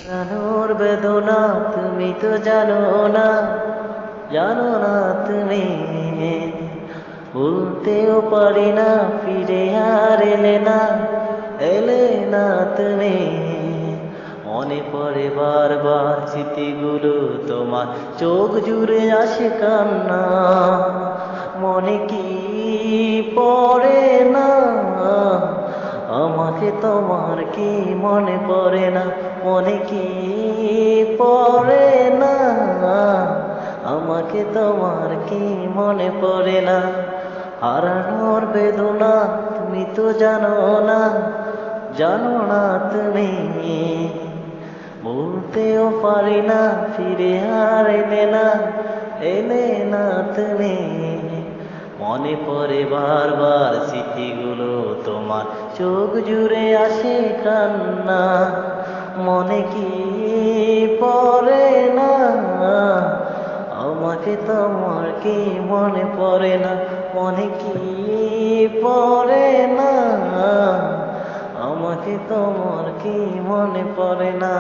জানোর বেদনা তুমি তো জানো না, জানো না তুমি। বলতেও পারি না, ফিরে আর এলে না, এলে না তুমি। মনে পড়ে বারবার স্মৃতিগুলো তোমার, চোখ জুড়ে আসে কান্না। মনে কি পড়ে না, আমাকে তোমার কি মনে পড়ে না? মনে কি পড়ে না, আমাকে তোমার কি মনে পড়ে না? হারানোর বেদনা তুমি তো জানো না, জানো না তুমি। বলতেও পারি না, ফিরে আর এলে না, এলে না তুমি। মনে পড়ে বারবার স্মৃতিগুলো তোমার, চোখ জুড়ে আসে কান্না। মনে কি পড়ে না, আমাকে তোমার কি মনে পড়ে না? মনে কি পড়ে না, আমাকে তোমার কি মনে পড়ে না?